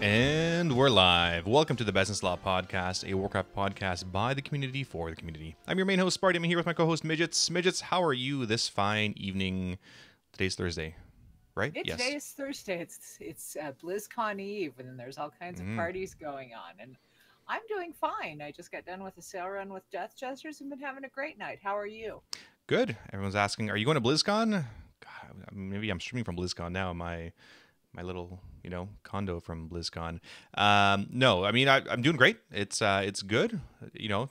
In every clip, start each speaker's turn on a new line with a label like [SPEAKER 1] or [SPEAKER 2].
[SPEAKER 1] And we're live. Welcome to the Business Law Podcast, a Warcraft podcast by the community for the community. I'm your main host, Sparty. I'm here with my co-host, Midgettes. Midgettes, how are you this fine evening? Today's Thursday, right?
[SPEAKER 2] Yes. Today is Thursday. It's Blizzcon Eve, and there's all kinds of parties going on. And I'm doing fine. I just got done with a sail run with Jesters and been having a great night. How are you?
[SPEAKER 1] Good. Everyone's asking, are you going to Blizzcon? God, maybe I'm streaming from Blizzcon now. My little, condo from Blizzcon. No, I mean, I'm doing great. It's good,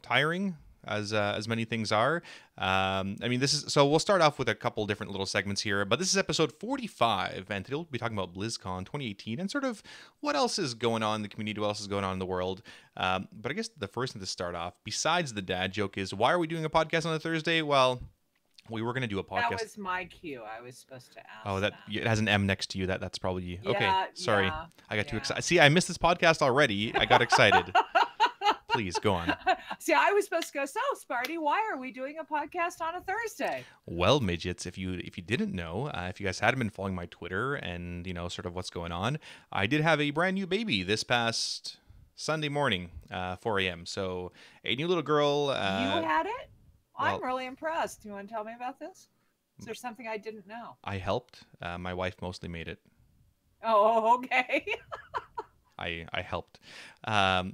[SPEAKER 1] tiring as many things are. So we'll start off with a couple different little segments here, but this is episode 45, and today we'll be talking about BlizzCon 2018 and sort of what else is going on in the community, what else is going on in the world. But I guess the first thing to start off, besides the dad joke, is why are we doing a podcast on a Thursday? Well, we were going to do a podcast.
[SPEAKER 2] That was my cue. I was supposed to ask.
[SPEAKER 1] Oh, it has an M next to you. That's probably you.
[SPEAKER 2] Yeah,
[SPEAKER 1] okay, sorry.
[SPEAKER 2] Yeah,
[SPEAKER 1] I got too excited. See, I missed this podcast already. I got excited. Please, go on.
[SPEAKER 2] See, I was supposed to go, so, Sparty, why are we doing a podcast on a Thursday?
[SPEAKER 1] Well, midgets, if you didn't know, if you guys hadn't been following my Twitter and, sort of what's going on, I did have a brand new baby this past Sunday morning, 4 a.m. So a new little girl.
[SPEAKER 2] You had it?
[SPEAKER 1] Well,
[SPEAKER 2] I'm really impressed. Do you want to tell me about this? Is there something I didn't know?
[SPEAKER 1] I helped. My wife mostly made it.
[SPEAKER 2] Oh, okay.
[SPEAKER 1] I helped.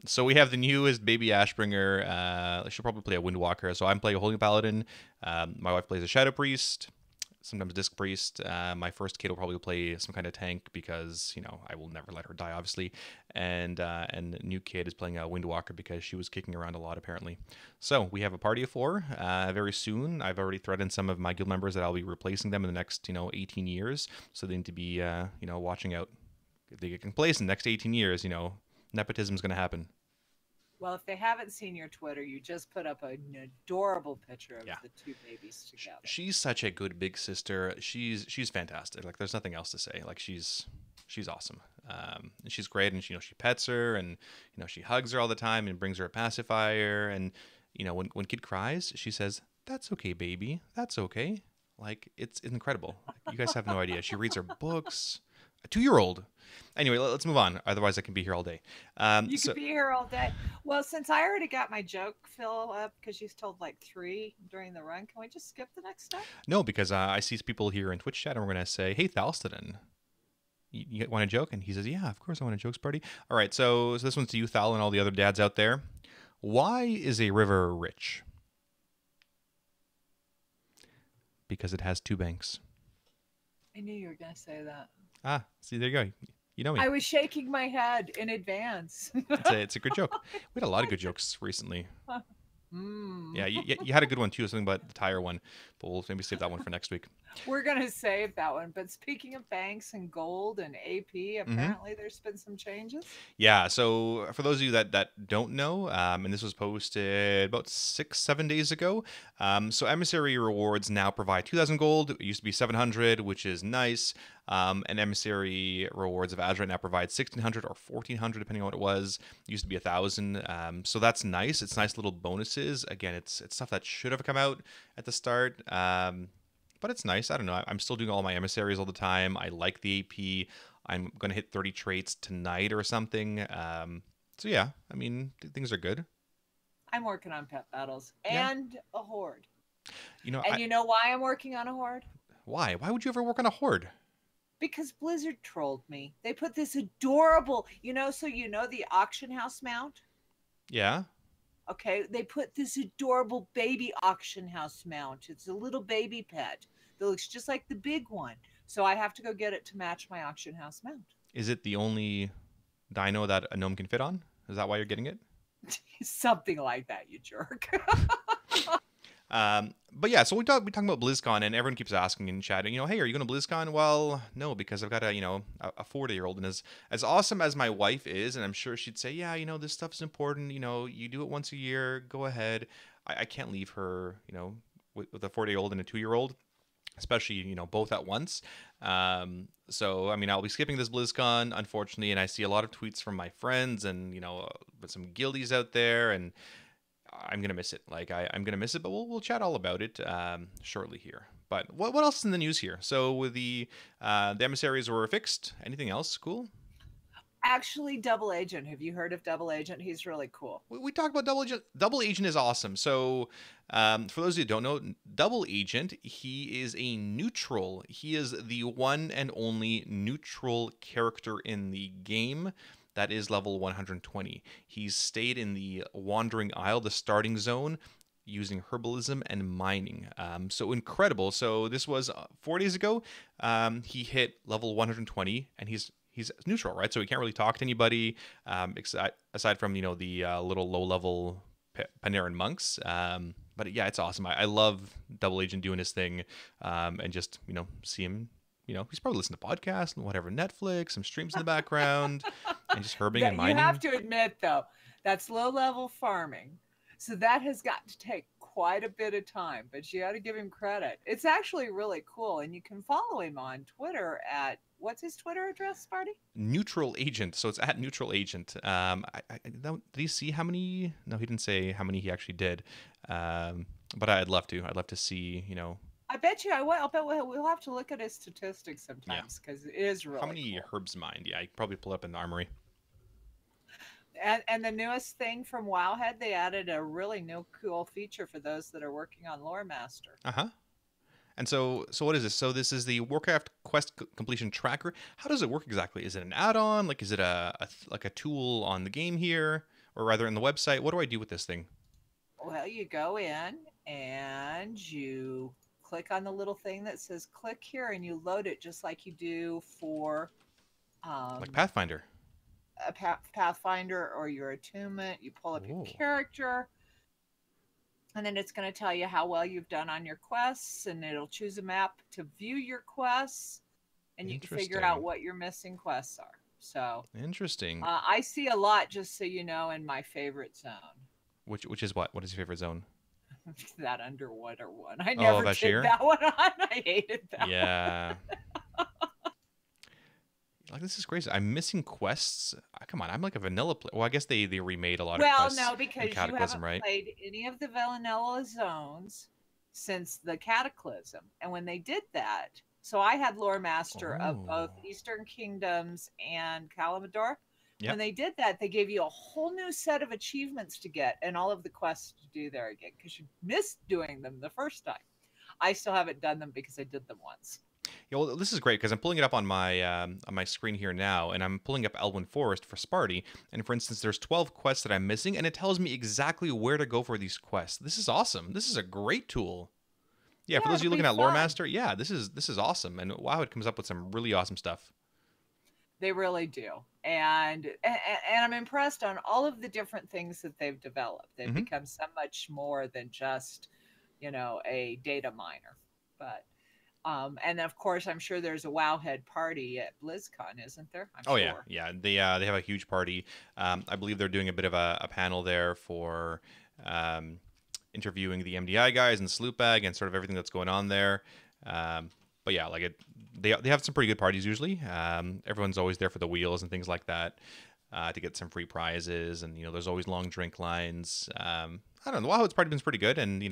[SPEAKER 1] So we have the newest baby Ashbringer. She'll probably play a Windwalker. So I'm playing a Holy Paladin. My wife plays a Shadow Priest, sometimes Disc Priest. My first kid will probably play some kind of tank because, I will never let her die, obviously. And the new kid is playing a Windwalker because she was kicking around a lot, apparently. So we have a party of 4 very soon. I've already threatened some of my guild members that I'll be replacing them in the next, 18 years. So they need to be, watching out. If they get complacent in the next 18 years, nepotism is going to happen.
[SPEAKER 2] Well, if they haven't seen your Twitter, you just put up an adorable picture of the two babies together.
[SPEAKER 1] She's such a good big sister. She's fantastic. Like, there's nothing else to say. Like, she's awesome. And she's great, and she pets her, and she hugs her all the time and brings her a pacifier. And when kid cries, she says, "That's okay, baby. That's okay." Like, it's incredible. You guys have no idea. She reads her books. A 2-year-old. Anyway, let's move on. Otherwise, I can be here all day.
[SPEAKER 2] You could be here all day. Well, since I already got my joke fill up because she's told like 3 during the run, can we just skip the next step?
[SPEAKER 1] No, because I see people here in Twitch chat, and we're going to say, "Hey, Thalstadon, you want a joke?" And he says, "Yeah, of course I want a joke, Sparty." All right, so this one's to you, Thal, and all the other dads out there. Why is a river rich? Because it has 2 banks.
[SPEAKER 2] I knew you were going to say that.
[SPEAKER 1] Ah, see, there you go. You know me.
[SPEAKER 2] I was shaking my head in advance.
[SPEAKER 1] It's a good joke. We had a lot of good jokes recently. Yeah, you had a good one too, something about the tire one, but we'll maybe save that one for next week.
[SPEAKER 2] We're going to save that one. But speaking of banks and gold and AP, apparently there's been some changes.
[SPEAKER 1] Yeah, so for those of you that don't know, and this was posted about 6-7 days ago, so Emissary rewards now provide 2,000 gold. It used to be 700, which is nice. And Emissary rewards of Azure now provide 1,600 or 1,400, depending on what it was. It used to be 1,000. So that's nice. It's nice little bonuses. Again, it's stuff that should have come out at the start. But it's nice. I don't know. I'm still doing all my emissaries all the time. I like the AP. I'm going to hit 30 traits tonight or something. So yeah, I mean, things are good.
[SPEAKER 2] I'm working on pet battles and a horde.
[SPEAKER 1] You know
[SPEAKER 2] why I'm working on a horde?
[SPEAKER 1] Why? Why would you ever work on a horde?
[SPEAKER 2] Because Blizzard trolled me. They put this adorable, the auction house mount?
[SPEAKER 1] Yeah.
[SPEAKER 2] Okay, they put this adorable baby auction house mount. It's a little baby pet that looks just like the big one. So I have to go get it to match my auction house mount.
[SPEAKER 1] Is it the only dino that a gnome can fit on? Is that why you're getting it?
[SPEAKER 2] Something like that, you jerk.
[SPEAKER 1] But yeah, so we're talking about BlizzCon, and everyone keeps asking in chat, hey, are you going to BlizzCon? Well, no, because I've got a 40-year-old, and as awesome as my wife is, and I'm sure she'd say, yeah, this stuff's important, you do it once a year, go ahead. I can't leave her, with a 40-year-old and a 2-year-old, especially, both at once. So, I mean, I'll be skipping this BlizzCon, unfortunately, and I see a lot of tweets from my friends and, with some guildies out there, and I'm gonna miss it. I'm gonna miss it, but we'll chat all about it shortly here. But what else is in the news here? So with the emissaries were fixed. Anything else cool?
[SPEAKER 2] Actually, Double Agent. Have you heard of Double Agent? He's really cool.
[SPEAKER 1] We talked about Double Agent. Double Agent is awesome. So, for those of you who don't know, Double Agent, he is a neutral. He is the one and only neutral character in the game that is level 120. He's stayed in the Wandering Isle, the starting zone, using herbalism and mining. So incredible. So this was 4 days ago. He hit level 120, and he's neutral, right? So he can't really talk to anybody, aside from the little low level Panarin monks. But yeah, it's awesome. I love Double Agent doing his thing, and just see him. He's probably listening to podcasts and whatever, Netflix, some streams in the background, and just herbing and mining.
[SPEAKER 2] You have to admit, though, that's low level farming. So that has got to take quite a bit of time, but you got to give him credit. It's actually really cool. And you can follow him on Twitter at, what's his Twitter address, Sparty?
[SPEAKER 1] Neutral Agent. So it's at Neutral Agent. Did he see how many? No, he didn't say how many he actually did. But I'd love to. I'd love to see,
[SPEAKER 2] I bet you I will. I'll bet we'll have to look at his statistics sometimes because it is really
[SPEAKER 1] how many
[SPEAKER 2] cool.
[SPEAKER 1] herbs mined. Yeah, I could probably pull up in the armory.
[SPEAKER 2] And the newest thing from Wowhead, they added a really new cool feature for those that are working on Lore Master.
[SPEAKER 1] And so what is this? So this is the Warcraft quest completion tracker. How does it work exactly? Is it an add-on? Like, is it a tool on the game here, or rather in the website? What do I do with this thing?
[SPEAKER 2] Well, you go in and you click on the little thing that says click here, and you load it just like you do for
[SPEAKER 1] like Pathfinder.
[SPEAKER 2] A Pathfinder or your attunement. You pull up your character, and then it's going to tell you how well you've done on your quests, and it'll choose a map to view your quests, and you can figure out what your missing quests are. So
[SPEAKER 1] interesting.
[SPEAKER 2] I see a lot, just so you know, in my favorite zone.
[SPEAKER 1] Which is what? What is your favorite zone?
[SPEAKER 2] That underwater one. I never did that one on. I hated that one.
[SPEAKER 1] Yeah. Like, this is crazy. I'm missing quests. Come on, I'm like a vanilla player. Well, I guess they remade a lot of quests.
[SPEAKER 2] Well, no, because you haven't played any of the vanilla zones since the Cataclysm. And when they did that, so I had Lore Master of both Eastern Kingdoms and Kalimdor. Yep. When they did that, they gave you a whole new set of achievements to get and all of the quests to do there again because you missed doing them the first time. I still haven't done them because I did them once.
[SPEAKER 1] Yeah, well, this is great because I'm pulling it up on my screen here now, and I'm pulling up Elwyn Forest for Sparty. And for instance, there's 12 quests that I'm missing, and it tells me exactly where to go for these quests. This is awesome. This is a great tool. Yeah, for those of you looking at Lore Master, yeah, this is awesome. And wow, it comes up with some really awesome stuff.
[SPEAKER 2] They really do. And I'm impressed on all of the different things that they've developed. They've become so much more than just, a data miner. But and of course, I'm sure there's a Wowhead party at Blizzcon, isn't there? I'm sure.
[SPEAKER 1] Yeah. They have a huge party. I believe they're doing a bit of a panel there for interviewing the MDI guys and the Sloop Bag and sort of everything that's going on there. But yeah, they have some pretty good parties usually. Everyone's always there for the wheels and things like that to get some free prizes, and there's always long drink lines. I don't know. The Wowhead's party has been pretty good, and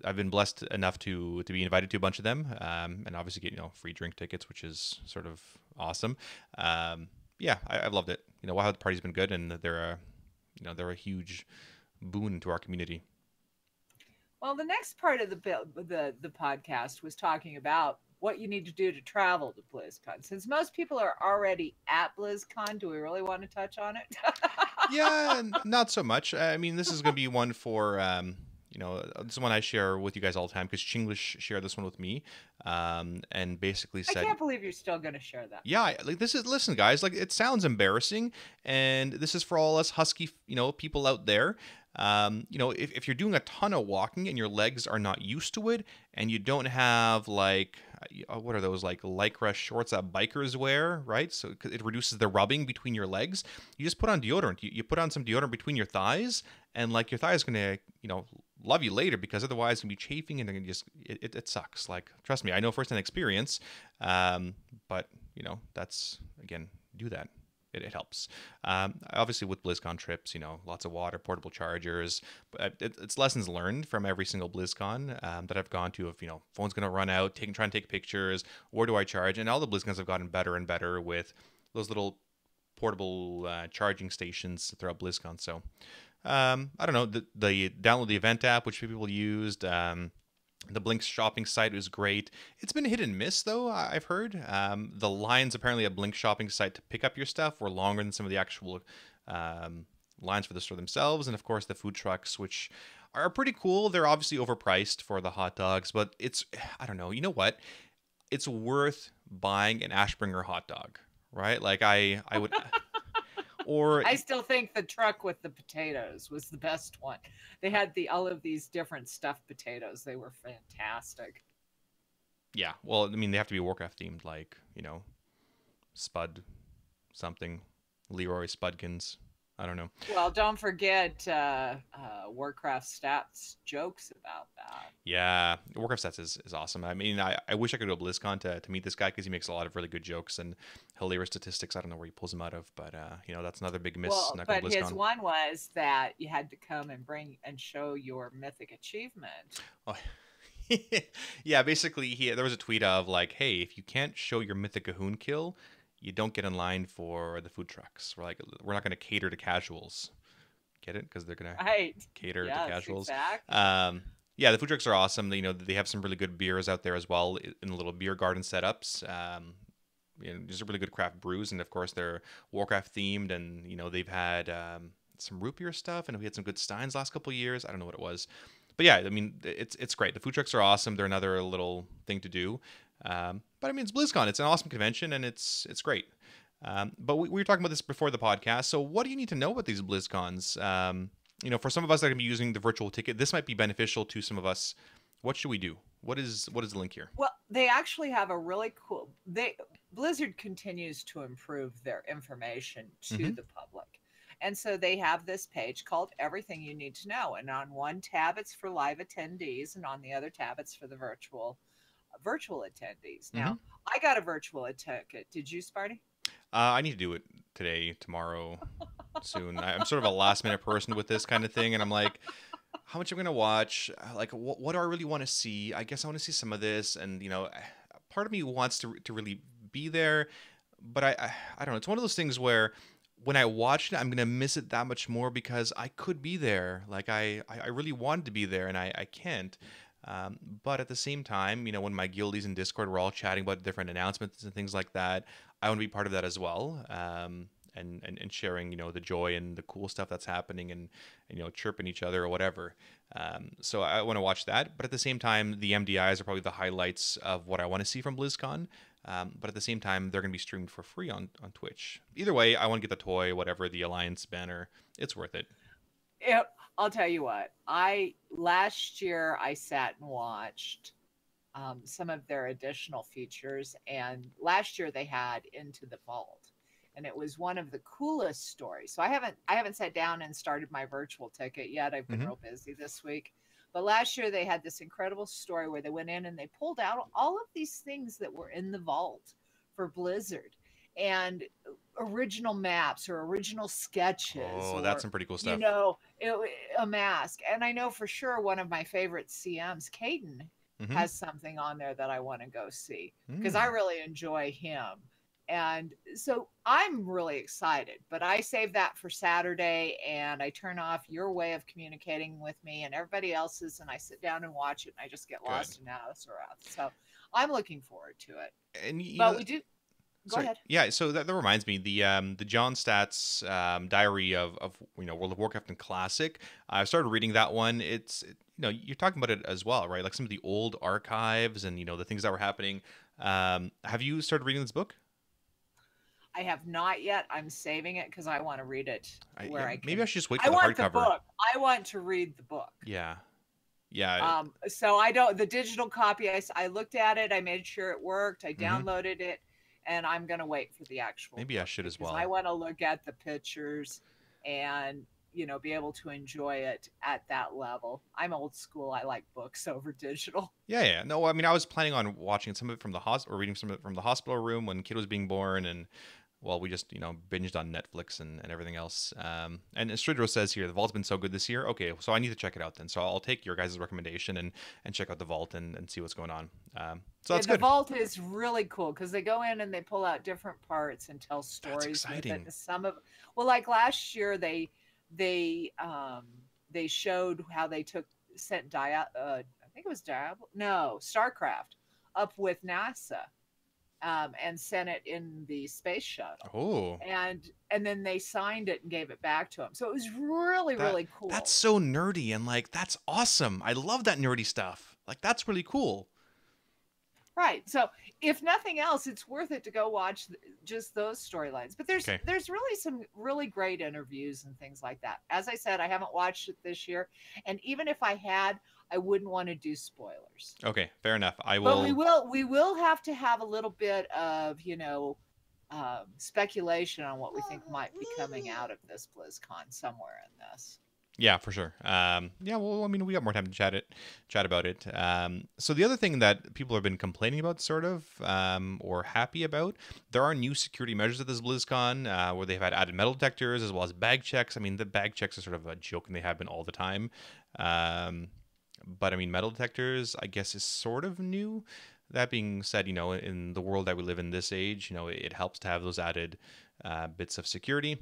[SPEAKER 1] I've been blessed enough to be invited to a bunch of them, and obviously get free drink tickets, which is sort of awesome. Yeah, I've loved it. Wowhead party's been good, and they're a huge boon to our community.
[SPEAKER 2] Well, the next part of the podcast was talking about what you need to do to travel to BlizzCon. Since most people are already at BlizzCon, do we really want to touch on it?
[SPEAKER 1] Yeah, not so much. I mean, this is going to be one for this is one I share with you guys all the time because Chinglish shared this one with me, and basically said,
[SPEAKER 2] I can't believe you're still going to share that.
[SPEAKER 1] Yeah, listen, guys, it sounds embarrassing, and this is for all us husky, people out there. If you're doing a ton of walking and your legs are not used to it, and you don't have what are those Lycra shorts that bikers wear, right? So it reduces the rubbing between your legs. You just put on deodorant. You put on some deodorant between your thighs, and your thigh is gonna love you later, because otherwise it's gonna be chafing and it sucks. Trust me, I know firsthand experience. But that's, again, do that. It helps. Obviously with BlizzCon trips, lots of water, portable chargers, but it's lessons learned from every single BlizzCon that I've gone to of, phone's going to run out, trying to take pictures. Where do I charge? And all the BlizzCons have gotten better and better with those little portable charging stations throughout BlizzCon. So I don't know. The download the event app, which people used. The Blink's shopping site was great. It's been hit and miss, though, I've heard. The lines apparently at Blink's shopping site to pick up your stuff were longer than some of the actual lines for the store themselves. And, of course, the food trucks, which are pretty cool. They're obviously overpriced for the hot dogs, but I don't know. You know what? It's worth buying an Ashbringer hot dog, right? Like, I would... Or
[SPEAKER 2] I still think the truck with the potatoes was the best one. They had all of these different stuffed potatoes. They were fantastic.
[SPEAKER 1] Yeah, well, I mean, they have to be Warcraft themed, like, you know, Spud something, Leroy Spudkins. I don't know.
[SPEAKER 2] Well, don't forget Warcraft Stats jokes about that.
[SPEAKER 1] Yeah, Warcraft Stats is awesome. I mean, I wish I could go to BlizzCon to meet this guy because he makes a lot of really good jokes and hilarious statistics. I don't know where he pulls them out of, but you know, that's another big miss.
[SPEAKER 2] Well, but his one was that you had to come and show your mythic achievement.
[SPEAKER 1] Oh. Yeah, basically, there was a tweet of like, hey, if you can't show your mythic Cahoon kill, you don't get in line for the food trucks. We're not going to cater to casuals. Get it? Because they're going to cater to casuals.
[SPEAKER 2] Exactly.
[SPEAKER 1] Yeah, the food trucks are awesome. You know, they have some really good beers out there as well in the little beer garden setups. You know, just really good craft brews, and of course they're Warcraft themed. And you know, they've had some root beer stuff, and we had some good steins last couple of years. I don't know what it was, but yeah, I mean, it's great. The food trucks are awesome. They're another little thing to do. But I mean, it's BlizzCon. It's an awesome convention, and it's great. But we were talking about this before the podcast. So what do you need to know about these BlizzCons? You know, for some of us that are going to be using the virtual ticket, this might be beneficial to some of us. What should we do? What is the link here?
[SPEAKER 2] Well, they actually have a really cool. Blizzard continues to improve their information to the public. And so they have this page called Everything You Need to Know. And on one tab, it's for live attendees. And on the other tab, it's for the virtual attendees. Now, I got a virtual ticket. Did you, Sparty?
[SPEAKER 1] I need to do it today, tomorrow, soon. I'm sort of a last minute person with this kind of thing. And I'm like, how much am I going to watch? Like, what do I really want to see? I guess I want to see some of this. And, you know, part of me wants to really be there. But I don't know. It's one of those things where when I watch it, I'm going to miss it that much more because I could be there. Like, I really wanted to be there and I can't. But at the same time, you know, when my guildies in Discord were all chatting about different announcements and things like that, I want to be part of that as well. And sharing, you know, the joy and the cool stuff that's happening and you know, chirping each other or whatever. So I want to watch that. But at the same time, the MDIs are probably the highlights of what I want to see from BlizzCon. But at the same time, they're going to be streamed for free on Twitch. Either way, I want to get the toy, whatever, the Alliance banner. It's worth it.
[SPEAKER 2] I'll tell you what. Last year I sat and watched some of their additional features, and last year they had Into the Vault, and it was one of the coolest stories. So I haven't sat down and started my virtual ticket yet. I've been real busy this week. But last year they had this incredible story where they went in and they pulled out all of these things that were in the vault for Blizzard, and original maps or original sketches.
[SPEAKER 1] Oh, that's some pretty cool stuff.
[SPEAKER 2] You know, a mask. And I know for sure one of my favorite CMs, Caden, has something on there that I want to go see because I really enjoy him. And so I'm really excited, but I save that for Saturday and I turn off your way of communicating with me and everybody else's, and I sit down and watch it and I just get lost in Azeroth. So I'm looking forward to it.
[SPEAKER 1] And
[SPEAKER 2] we do. Go ahead.
[SPEAKER 1] Yeah, so that reminds me, the John Stats diary of you know, World of Warcraft and Classic. I started reading that one. It's you know, you're talking about it as well, right? Like some of the old archives and you know, the things that were happening. Have you started reading this book?
[SPEAKER 2] I have not yet. I'm saving it because I want to read it where I can.
[SPEAKER 1] Maybe I should just wait for the hardcover.
[SPEAKER 2] Book. I want to read the book.
[SPEAKER 1] Yeah. Yeah.
[SPEAKER 2] So I don't. The digital copy. I looked at it. I made sure it worked. I downloaded it, and I'm gonna wait for the actual.
[SPEAKER 1] Maybe I should as well.
[SPEAKER 2] I want to look at the pictures, and you know, be able to enjoy it at that level. I'm old school. I like books over digital.
[SPEAKER 1] Yeah. No, I mean, I was planning on watching some of it from the hospital, or reading some of it from the hospital room when kid was being born, and well, we just, binged on Netflix and everything else. And as Stridro says here, the Vault's been so good this year. Okay, so I need to check it out then. So I'll take your guys' recommendation and check out the Vault and see what's going on. So that's
[SPEAKER 2] the
[SPEAKER 1] good.
[SPEAKER 2] Vault is really cool because they go in and they pull out different parts and tell stories.
[SPEAKER 1] That's exciting.
[SPEAKER 2] With it. Some of, well, like last year they showed how they sent I think it was StarCraft up with NASA. And sent it in the space shuttle.
[SPEAKER 1] Oh.
[SPEAKER 2] And then they signed it and gave it back to him. So it was really cool.
[SPEAKER 1] That's so nerdy and that's awesome. I love that nerdy stuff. That's really cool.
[SPEAKER 2] Right. So if nothing else, it's worth it to go watch just those storylines. But there's really some really great interviews and things like that. As I said, I haven't watched it this year, and even if I had, I wouldn't want to do spoilers.
[SPEAKER 1] Okay, fair enough. I will.
[SPEAKER 2] But we will have to have a little bit of speculation on what we think might be coming out of this BlizzCon somewhere in this.
[SPEAKER 1] Yeah, for sure. Well, I mean, we got more time to chat about it. So the other thing that people have been complaining about, sort of, or happy about, there are new security measures at this BlizzCon, where they've had added metal detectors as well as bag checks. I mean, the bag checks are sort of a joke, and they have been all the time. But I mean, metal detectors, I guess, is sort of new. That being said, in the world that we live in this age, it helps to have those added bits of security.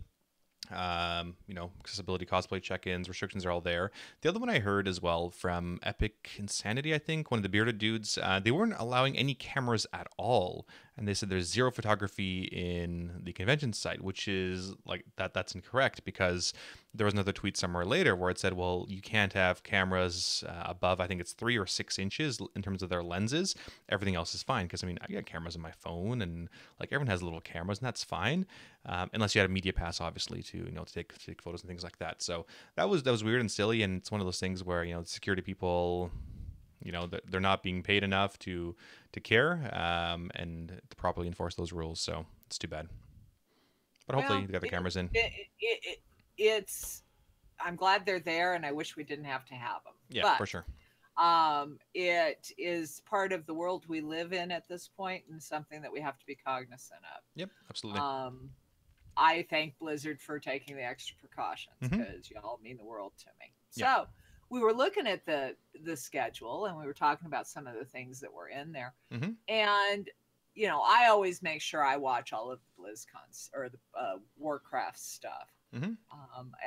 [SPEAKER 1] Accessibility, cosplay check-ins, restrictions are all there. The other one I heard as well from Epic Insanity, I think, one of the bearded dudes, they weren't allowing any cameras at all. And they said there's zero photography in the convention site, which is that's incorrect, because there was another tweet somewhere later where it said, well, you can't have cameras above, I think it's 3 or 6 inches in terms of their lenses. Everything else is fine, because I mean, I got cameras on my phone, and everyone has little cameras, and that's fine, unless you had a media pass, obviously, to take photos and things like that. So that was weird and silly, and it's one of those things where the security people, they're not being paid enough to care and to properly enforce those rules. So it's too bad. But hopefully they got the cameras in.
[SPEAKER 2] I'm glad they're there, and I wish we didn't have to have them.
[SPEAKER 1] Yeah, for sure.
[SPEAKER 2] It is part of the world we live in at this point, and something that we have to be cognizant of.
[SPEAKER 1] Yep, absolutely.
[SPEAKER 2] I thank Blizzard for taking the extra precautions, because y'all mean the world to me.
[SPEAKER 1] Yeah.
[SPEAKER 2] So we were looking at the schedule, and we were talking about some of the things that were in there. And I always make sure I watch all of the BlizzCons or the Warcraft stuff.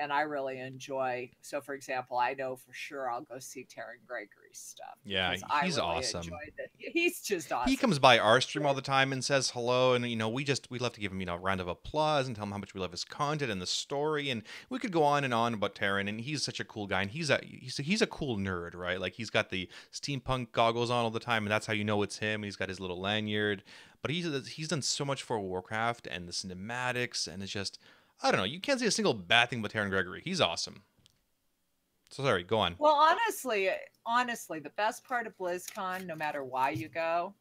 [SPEAKER 2] And I really enjoy. So, for example, I know for sure I'll go see Taryn Gregory's stuff.
[SPEAKER 1] Yeah, he's awesome.
[SPEAKER 2] He's just awesome.
[SPEAKER 1] He comes by our stream all the time and says hello, and we love to give him a round of applause and tell him how much we love his content and the story. And we could go on and on about Taryn, and he's such a cool guy, and he's a cool nerd, right? He's got the steampunk goggles on all the time, and that's how it's him. He's got his little lanyard, but he's done so much for Warcraft and the cinematics, and it's just, I don't know. You can't say a single bad thing about Taryn Gregory. He's awesome. So sorry, go on.
[SPEAKER 2] Well, honestly, the best part of BlizzCon, no matter why you go,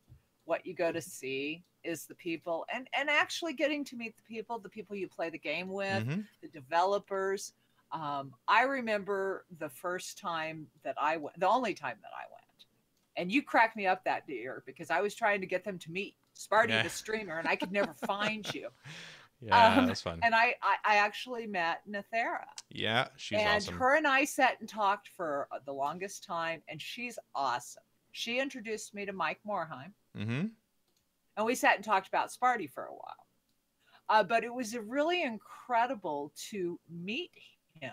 [SPEAKER 2] what you go to see is the people, and actually getting to meet the people you play the game with, the developers. I remember the first time that I went, the only time that I went, and you cracked me up that year because I was trying to get them to meet Sparty, the streamer, and I could never find you.
[SPEAKER 1] Yeah, that's fun.
[SPEAKER 2] And I actually met Nethera.
[SPEAKER 1] Yeah, she's awesome.
[SPEAKER 2] And her and I sat and talked for the longest time, and she's awesome. She introduced me to Mike Morheim. And we sat and talked about Sparty for a while. But it was really incredible to meet him.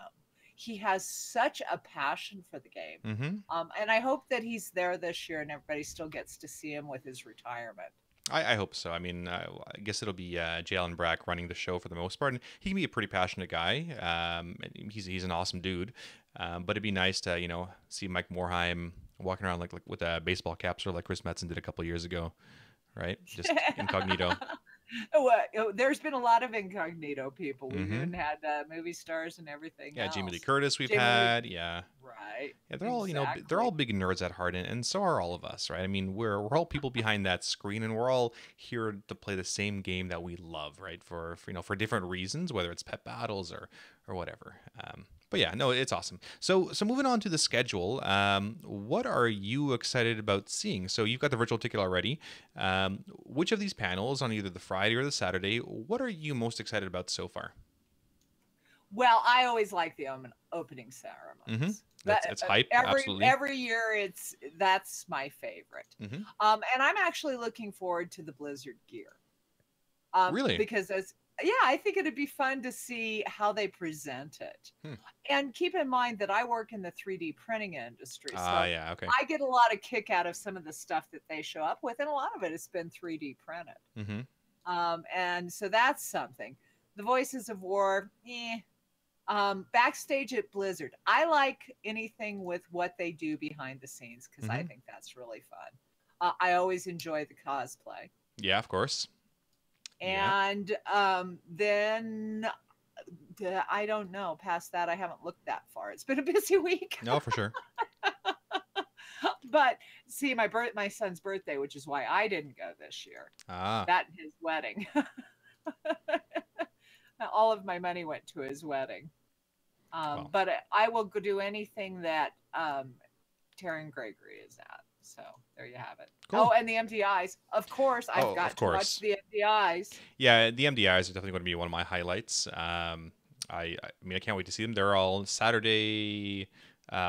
[SPEAKER 2] He has such a passion for the game. And I hope that he's there this year and everybody still gets to see him with his retirement.
[SPEAKER 1] I hope so. I mean, I guess it'll be Jalen Brack running the show for the most part. And he can be a pretty passionate guy. He's an awesome dude. But it'd be nice to, see Mike Morheim walking around like with a baseball cap, sort of like Chris Metzen did a couple of years ago, right? Just incognito.
[SPEAKER 2] There's been a lot of incognito people. We've even had movie stars and everything.
[SPEAKER 1] Yeah,
[SPEAKER 2] else.
[SPEAKER 1] Jamie Lee Curtis we've had. Yeah.
[SPEAKER 2] Right.
[SPEAKER 1] Yeah, they're all, they're all big nerds at heart, and so are all of us, right? I mean, we're all people behind that screen, and we're all here to play the same game that we love, right? For different reasons, whether it's pet battles or whatever. But But yeah, no, it's awesome. So moving on to the schedule, what are you excited about seeing? So you've got the virtual ticket already. Which of these panels on either the Friday or the Saturday, what are you most excited about so far?
[SPEAKER 2] Well, I always like the opening
[SPEAKER 1] Mm-hmm.
[SPEAKER 2] ceremonies.
[SPEAKER 1] It's hype, absolutely.
[SPEAKER 2] Every year that's my favorite.
[SPEAKER 1] Mm-hmm.
[SPEAKER 2] And I'm actually looking forward to the Blizzard gear.
[SPEAKER 1] Really?
[SPEAKER 2] Because I think it'd be fun to see how they present it. And keep in mind that I work in the 3D printing industry. So
[SPEAKER 1] Yeah, okay.
[SPEAKER 2] I get a lot of kick out of some of the stuff that they show up with, and a lot of it has been 3D printed.
[SPEAKER 1] Mm-hmm.
[SPEAKER 2] And so that's something. The Voices of War, backstage at Blizzard. I like anything with what they do behind the scenes because I think that's really fun. I always enjoy the cosplay.
[SPEAKER 1] Yeah, of course.
[SPEAKER 2] And then I don't know. Past that, I haven't looked that far. It's been a busy week.
[SPEAKER 1] No, for sure.
[SPEAKER 2] But see, my son's birthday, which is why I didn't go this year. That and his wedding. All of my money went to his wedding.
[SPEAKER 1] Wow.
[SPEAKER 2] But I will do anything that Taryn Gregory is at. So there you have it.
[SPEAKER 1] Cool.
[SPEAKER 2] Oh, and the MDIs. Of course, I've got to watch the MDIs.
[SPEAKER 1] Yeah, the MDIs are definitely going to be one of my highlights. I mean, I can't wait to see them. They're all Saturday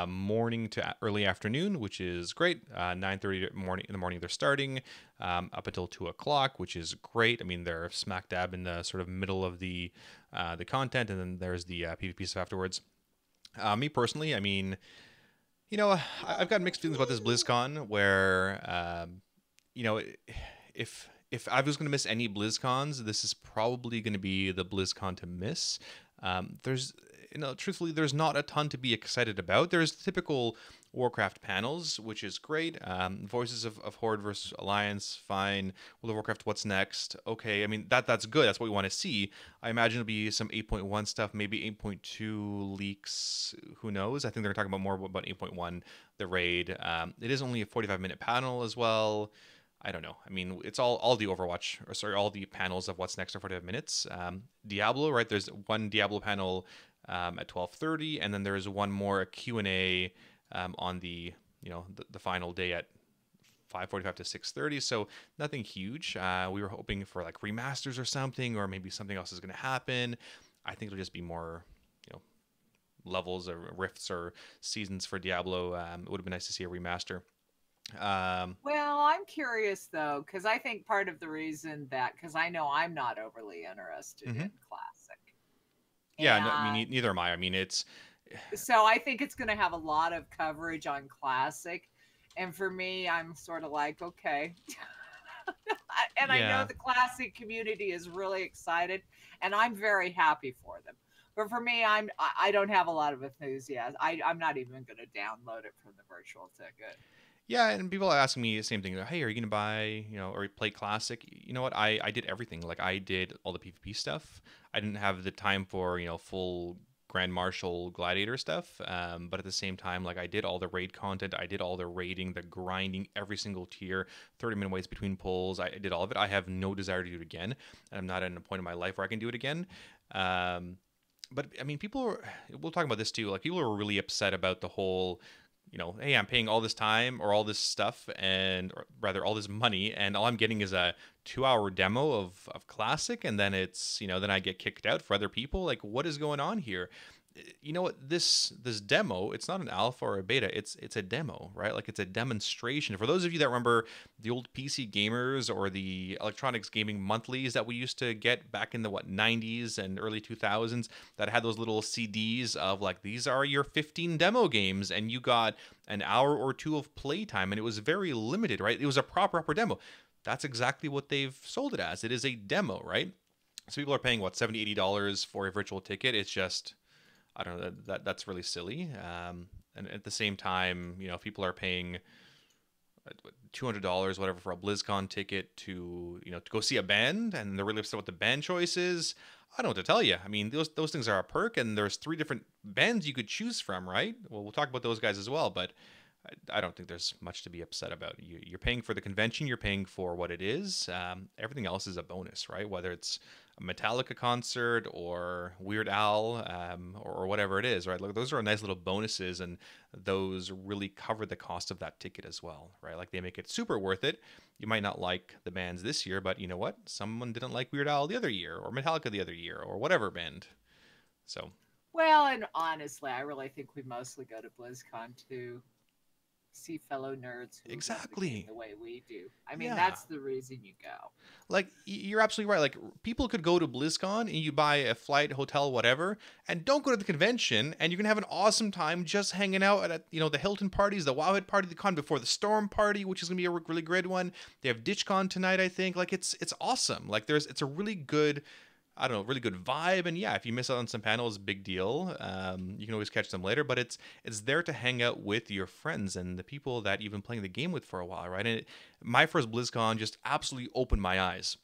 [SPEAKER 1] morning to early afternoon, which is great. 9:30 in the morning they're starting, up until 2 o'clock, which is great. I mean, they're smack dab in the sort of middle of the content, and then there's the PvP stuff afterwards. Me personally, I mean, you know, I've got mixed feelings about this BlizzCon, where you know, if I was going to miss any BlizzCons, this is probably going to be the BlizzCon to miss. There's, you know, truthfully, there's not a ton to be excited about. There's typical Warcraft panels, which is great. Voices of Horde versus Alliance, fine. World of Warcraft, what's next? Okay, I mean, that's good. That's what we want to see. I imagine it'll be some 8.1 stuff, maybe 8.2 leaks. Who knows? I think they're talking about more about 8.1, the raid. It is only a 45-minute panel as well. I don't know. I mean, it's all the Overwatch, or sorry, all the panels of what's next are 45 minutes. Diablo, right? There's one Diablo panel at 12:30, and then there's one more Q&A on the, you know, the final day at 5:45 to 6:30. So nothing huge. We were hoping for like remasters or something, or maybe something else is going to happen. I think it'll just be more, you know, levels or rifts or seasons for Diablo. It would have been nice to see a remaster.
[SPEAKER 2] Well, I'm curious though, because I think part of the reason because I know I'm not overly interested in classic.
[SPEAKER 1] Yeah, no, I mean, neither am I. I mean, it's
[SPEAKER 2] so I think it's going to have a lot of coverage on classic, and for me, I'm sort of like, okay. And I know the classic community is really excited, and I'm very happy for them. But for me, I don't have a lot of enthusiasm. I'm not even going to download it from the virtual ticket.
[SPEAKER 1] Yeah, and people are asking me the same thing. Hey, are you going to buy, you know, or play Classic? You know what? I did everything. Like, I did all the PvP stuff. I didn't have the time for, you know, full Grand Marshal Gladiator stuff. But at the same time, like, I did all the raid content. I did all the raiding, the grinding, every single tier, 30-minute waits between pulls. I did all of it. I have no desire to do it again. And I'm not at a point in my life where I can do it again. But, I mean, we'll talk about this too. Like, people are really upset about the whole, you know, hey, I'm paying all this time or all this stuff, or rather all this money, and all I'm getting is a 2-hour demo of Classic, and then it's, you know, then I get kicked out for other people. Like, what is going on here? You know what, this demo, it's not an alpha or a beta, it's a demo, right? Like, it's a demonstration. For those of you that remember the old PC Gamers or the Electronics Gaming monthlies that we used to get back in the 90s and early 2000s, that had those little CDs of like, these are your 15 demo games, and you got an hour or two of playtime, and it was very limited, right? It was a proper demo. That's exactly what they've sold it as. It is a demo, right? So people are paying what, $70, $80 for a virtual ticket. It's just, I don't know, that's really silly. And at the same time, you know, people are paying $200, whatever, for a BlizzCon ticket to, you know, to go see a band, and they're really upset with the band choices. I don't know what to tell you. I mean, those things are a perk, and there's 3 different bands you could choose from, right? Well, we'll talk about those guys as well, but I don't think there's much to be upset about. You're paying for the convention, you're paying for what it is. Everything else is a bonus, right? Whether it's a Metallica concert or Weird Al, or whatever it is, right? Like those are nice little bonuses, and those really cover the cost of that ticket as well, right? Like they make it super worth it. You might not like the bands this year, but you know what? Someone didn't like Weird Al the other year, or Metallica the other year, or whatever band. So.
[SPEAKER 2] Well, and honestly, I really think we mostly go to BlizzCon to see fellow nerds who love the game
[SPEAKER 1] Exactly.
[SPEAKER 2] the way we do. I mean,
[SPEAKER 1] Yeah.
[SPEAKER 2] that's the reason you go.
[SPEAKER 1] Like you're absolutely right. Like people could go to BlizzCon and you buy a flight, hotel, whatever, and don't go to the convention, and you're gonna have an awesome time just hanging out at the Hilton parties, the Wowhead party, the Con Before the Storm party, which is gonna be a really great one. They have DitchCon tonight, I think. Like it's awesome. Like it's a really good, I don't know, really good vibe. And yeah, if you miss out on some panels, big deal. You can always catch them later, but it's there to hang out with your friends and the people that you've been playing the game with for a while, right? And my first BlizzCon just absolutely opened my eyes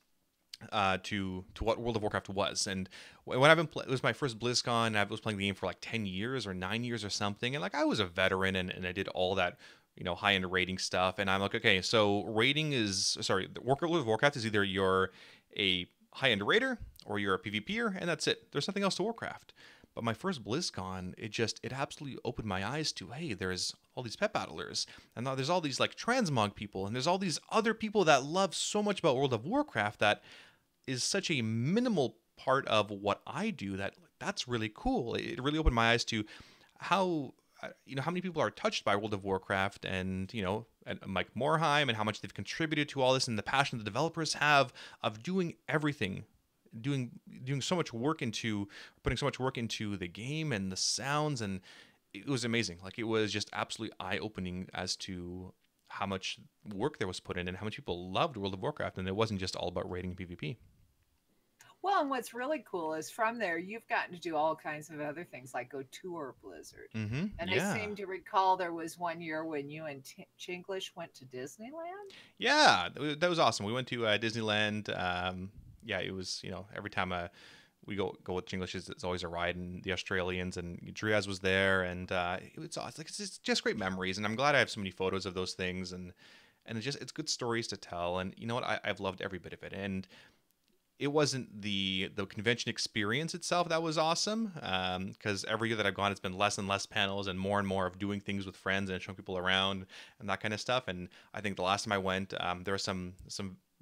[SPEAKER 1] to what World of Warcraft was. And when it was my first BlizzCon. I was playing the game for like 10 years or 9 years or something, and like I was a veteran, and I did all that high end rating stuff. And I'm like, okay, so World of Warcraft is either you're a high end raider or you're a PvPer, and that's it. There's nothing else to Warcraft. But my first BlizzCon, it absolutely opened my eyes to, hey, there's all these pet battlers, and now there's all these like transmog people, and there's all these other people that love so much about World of Warcraft that is such a minimal part of what I do that's really cool. It really opened my eyes to how how many people are touched by World of Warcraft, and and Mike Morheim, and how much they've contributed to all this, and the passion the developers have of doing everything, doing so much work into putting so much work into the game and the sounds, and it was amazing. Like it was just absolutely eye-opening as to how much work there was put in and how much people loved World of Warcraft, and it wasn't just all about raiding PvP.
[SPEAKER 2] Well, and what's really cool is from there, you've gotten to do all kinds of other things, like go tour Blizzard.
[SPEAKER 1] Mm-hmm.
[SPEAKER 2] And I
[SPEAKER 1] Yeah.
[SPEAKER 2] seem to recall there was one year when you and Chinglish went to Disneyland.
[SPEAKER 1] Yeah, that was awesome. We went to Disneyland. Yeah, it was, every time we go with English, it's always a ride, and the Australians, and Driaz was there, and it's just great memories, and I'm glad I have so many photos of those things, and it's good stories to tell, and you know what, I've loved every bit of it. And it wasn't the convention experience itself that was awesome, because every year that I've gone, it's been less and less panels and more of doing things with friends and showing people around and that kind of stuff. And I think the last time I went, there were some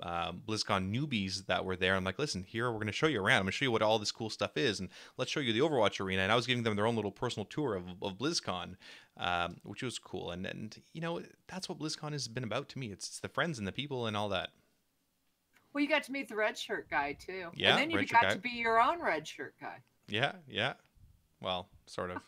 [SPEAKER 1] BlizzCon newbies that were there. I'm like, listen, here we're going to show you around. I'm going to show you what all this cool stuff is, and let's show you the Overwatch arena. And I was giving them their own little personal tour of BlizzCon, which was cool. And that's what BlizzCon has been about to me. It's the friends and the people and all that.
[SPEAKER 2] Well, you got to meet the red shirt guy too.
[SPEAKER 1] Yeah,
[SPEAKER 2] and then you got to be your own red shirt guy.
[SPEAKER 1] Yeah. Well, sort of.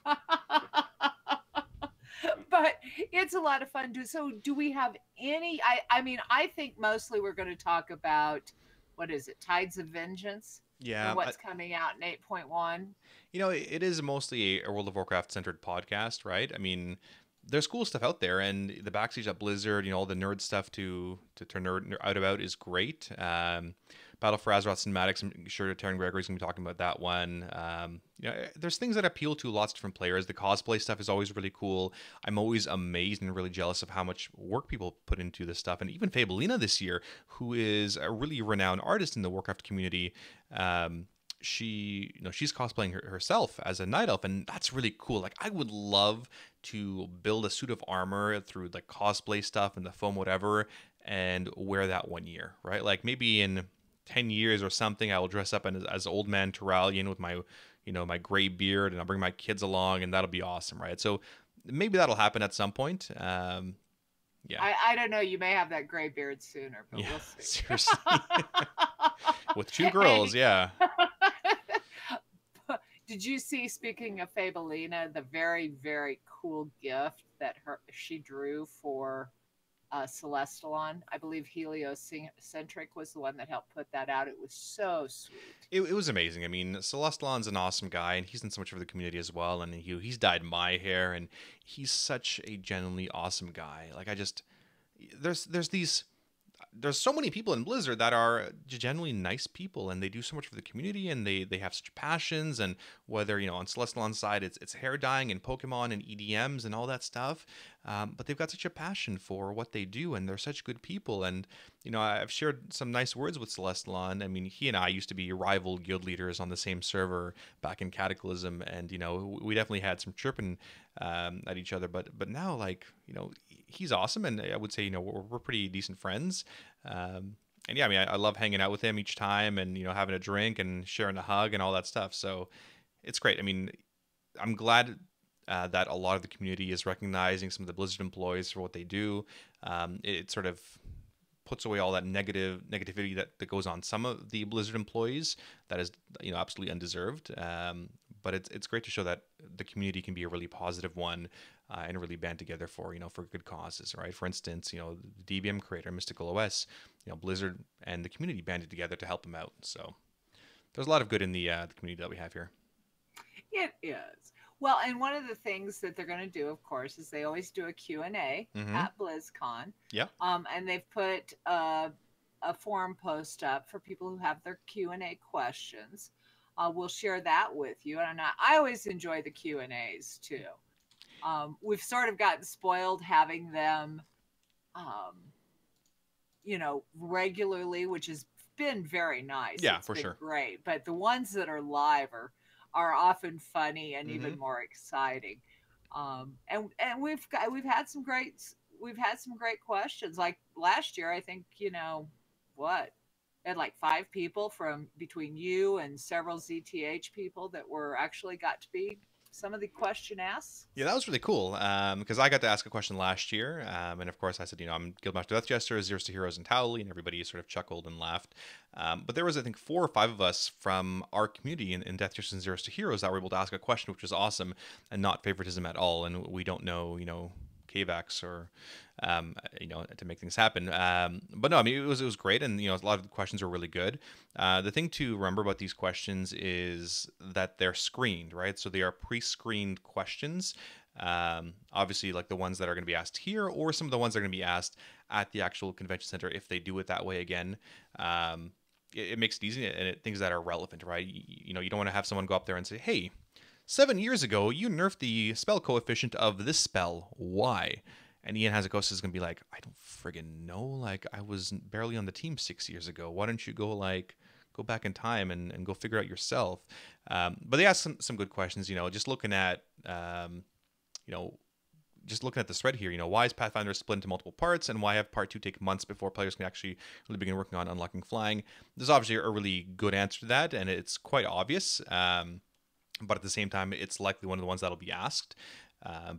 [SPEAKER 2] But it's a lot of fun. So do we have any, I mean, I think mostly we're going to talk about, what is it, Tides of Vengeance?
[SPEAKER 1] Yeah.
[SPEAKER 2] And what's coming out in 8.1?
[SPEAKER 1] It is mostly a World of Warcraft centered podcast, right? I mean, there's cool stuff out there, and the backstage at Blizzard, all the nerd stuff to nerd out about is great. Battle for Azeroth cinematics, I'm sure Taryn Gregory's gonna be talking about that one. There's things that appeal to lots of different players. The cosplay stuff is always really cool. I'm always amazed and really jealous of how much work people put into this stuff. And even Fabelina this year, who is a really renowned artist in the Warcraft community, she's cosplaying herself as a night elf, and that's really cool. Like I would love to build a suit of armor through like cosplay stuff and the foam whatever, and wear that one year, right? Like maybe in 10 years or something, I will dress up as old man Turalian with my my gray beard, and I'll bring my kids along, and that'll be awesome, right? So maybe that'll happen at some point. Yeah,
[SPEAKER 2] I don't know, you may have that gray beard sooner, but we'll see.
[SPEAKER 1] Seriously. With two girls, yeah.
[SPEAKER 2] Did you see, speaking of Fabelina, the very, very cool gift that she drew for Celestalon? I believe Heliocentric was the one that helped put that out. It was so sweet. It
[SPEAKER 1] was amazing. I mean, Celestalon's an awesome guy, and he's done so much for the community as well. And he's dyed my hair, and he's such a genuinely awesome guy. Like there's these. there's so many people in Blizzard that are genuinely nice people, and they do so much for the community, and they have such passions. And whether on Celestalon's side, it's hair dyeing and Pokemon and EDMs and all that stuff, but they've got such a passion for what they do, and they're such good people. And I've shared some nice words with Celestalon. I mean, he and I used to be rival guild leaders on the same server back in Cataclysm, and we definitely had some chirping at each other. But now, like, he's awesome, and I would say we're pretty decent friends. And yeah, I mean, I love hanging out with him each time, and having a drink and sharing a hug and all that stuff. So it's great. I mean, I'm glad that a lot of the community is recognizing some of the Blizzard employees for what they do. It sort of puts away all that negativity that goes on some of the Blizzard employees that is absolutely undeserved. But it's great to show that the community can be a really positive one and really band together for for good causes, right? For instance, the DBM creator Mystical OS, Blizzard and the community banded together to help him out. So there's a lot of good in the community that we have here.
[SPEAKER 2] It is. Well, and one of the things that they're going to do, of course, is they always do a Q&A at BlizzCon.
[SPEAKER 1] Yeah.
[SPEAKER 2] And they've put a forum post up for people who have their Q&A questions. We'll share that with you. And I always enjoy the Q&As too. We've sort of gotten spoiled having them, regularly, which has been very nice.
[SPEAKER 1] Yeah,
[SPEAKER 2] it's
[SPEAKER 1] for sure.
[SPEAKER 2] Great. But the ones that are live are often funny and even more exciting. And we've had some great questions. Like last year, I think, had like 5 people from between you and several ZTH people that were actually got to be some of the question asks.
[SPEAKER 1] Yeah, that was really cool because I got to ask a question last year. And of course I said, I'm Guildmaster Death Jesters, Zeros to Heroes, and Towley, and everybody sort of chuckled and laughed. But there was, I think, 4 or 5 of us from our community in Death Jesters and Zeros to Heroes that were able to ask a question, which was awesome and not favoritism at all. And we don't know, KVAX or to make things happen. But no, I mean, it was great, and a lot of the questions were really good. The thing to remember about these questions is that they're screened, right? So they are pre-screened questions. Obviously, like the ones that are going to be asked here, or some of the ones that are going to be asked at the actual convention center if they do it that way again. It makes it easy, and things that are relevant, right? You don't want to have someone go up there and say, "Hey, 7 years ago, you nerfed the spell coefficient of this spell. Why?" And Ian Hazakosa is going to be like, "I don't friggin' know. Like, I was barely on the team 6 years ago. Why don't you go back in time and go figure out yourself?" But they asked some good questions, just looking at, just looking at the thread here, why is Pathfinder split into multiple parts, and why have part 2 take months before players can actually really begin working on unlocking flying? There's obviously a really good answer to that, and it's quite obvious. But at the same time, it's likely one of the ones that'll be asked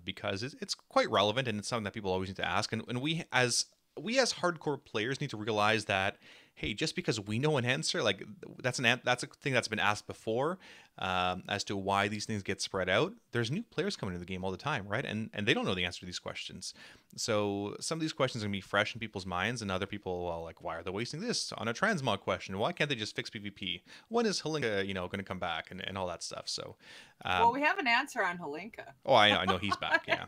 [SPEAKER 1] because it's quite relevant, and it's something that people always need to ask. And we as hardcore players need to realize that, hey, just because we know an answer, like that's a thing that's been asked before, as to why these things get spread out. There's new players coming into the game all the time, right? And they don't know the answer to these questions. So some of these questions are gonna be fresh in people's minds, and other people are like, why are they wasting this on a transmog question? Why can't they just fix PvP? When is Halinka, going to come back and all that stuff? So,
[SPEAKER 2] well, we have an answer on Halinka.
[SPEAKER 1] Oh, I know he's back. Yeah.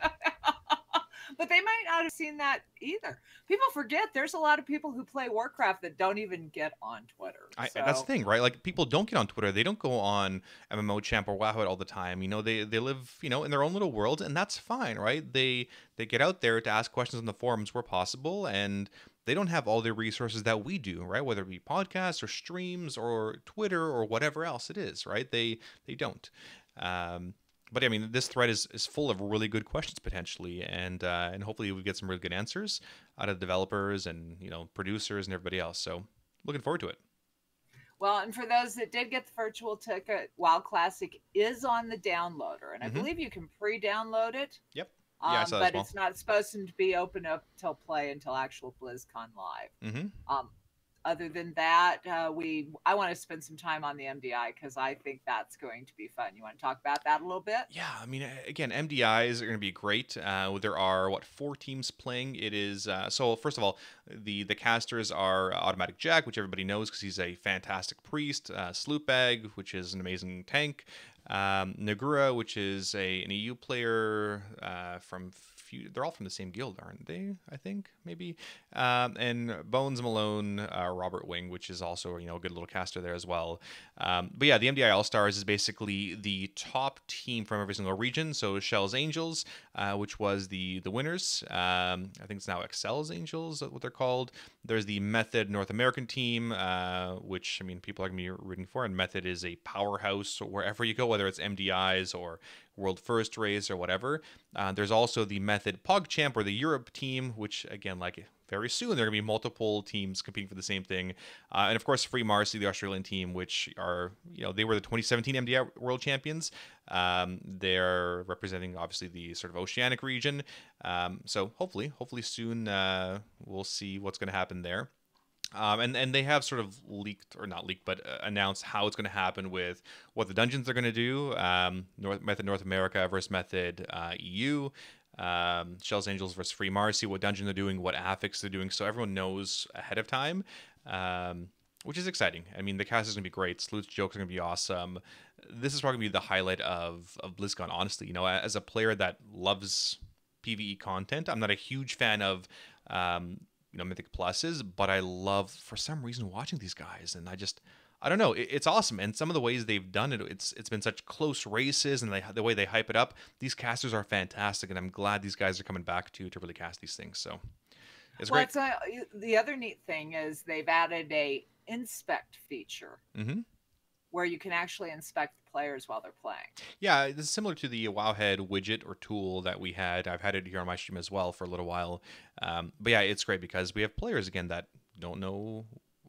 [SPEAKER 2] But they might not have seen that either. People forget there's a lot of people who play Warcraft that don't even get on Twitter.
[SPEAKER 1] That's the thing, right? Like, people don't get on Twitter. They don't go on MMO Champ or Wowhead all the time. They live, in their own little world, and that's fine, right? They get out there to ask questions on the forums where possible, and they don't have all the resources that we do, right? Whether it be podcasts or streams or Twitter or whatever else it is, right? They don't. But I mean, this thread is full of really good questions potentially, and hopefully we get some really good answers out of developers and producers and everybody else. So looking forward to it.
[SPEAKER 2] Well, and for those that did get the virtual ticket, WoW Classic is on the downloader, and I believe you can pre-download it.
[SPEAKER 1] Yep. Yeah, I saw that as well.
[SPEAKER 2] It's not supposed to be open up till play until actual BlizzCon Live. Other than that, I want to spend some time on the MDI because I think that's going to be fun. You want to talk about that a little bit?
[SPEAKER 1] Yeah, I mean, again, MDIs are going to be great. There are 4 teams playing. It is so. First of all, the casters are Automatic Jack, which everybody knows because he's a fantastic priest. Sloopbag, which is an amazing tank. Nagura, which is an EU player they're all from the same guild, aren't they? I think maybe. And Bones Malone, Robert Wing, which is also a good little caster there as well. But yeah, the MDI All Stars is basically the top team from every single region. So Shell's Angels, which was the winners. I think it's now Excel's Angels, what they're called. There's the Method North American team, which people are gonna be rooting for, and Method is a powerhouse wherever you go, whether it's MDIs or World First Race or whatever. There's also the Method PogChamp or the Europe team, which again, like very soon, there are going to be multiple teams competing for the same thing. And of course, Free Marcy, the Australian team, which are, they were the 2017 MDI World Champions. They're representing obviously the sort of oceanic region. So hopefully soon we'll see what's going to happen there. And they have sort of leaked, or not leaked, but announced how it's going to happen with what the dungeons are going to do. Method North America versus Method EU. Shell's Angels versus Free Marcy, what dungeon they're doing, what affix they're doing, so everyone knows ahead of time, which is exciting. The cast is going to be great. Sloot's jokes are going to be awesome. This is probably going to be the highlight of Blizzcon, honestly. As a player that loves PvE content, I'm not a huge fan of Mythic Pluses, but I love, for some reason, watching these guys, and I don't know, it's awesome. And some of the ways they've done it, it's been such close races, and the way they hype it up, these casters are fantastic, and I'm glad these guys are coming back to really cast these things. So it's great.
[SPEAKER 2] The other neat thing is they've added a inspect feature.
[SPEAKER 1] Mm-hmm.
[SPEAKER 2] Where you can actually inspect the players while they're playing.
[SPEAKER 1] Yeah, this is similar to the Wowhead widget or tool that we had. I've had it here on my stream as well for a little while. But yeah, it's great because we have players, again, that don't know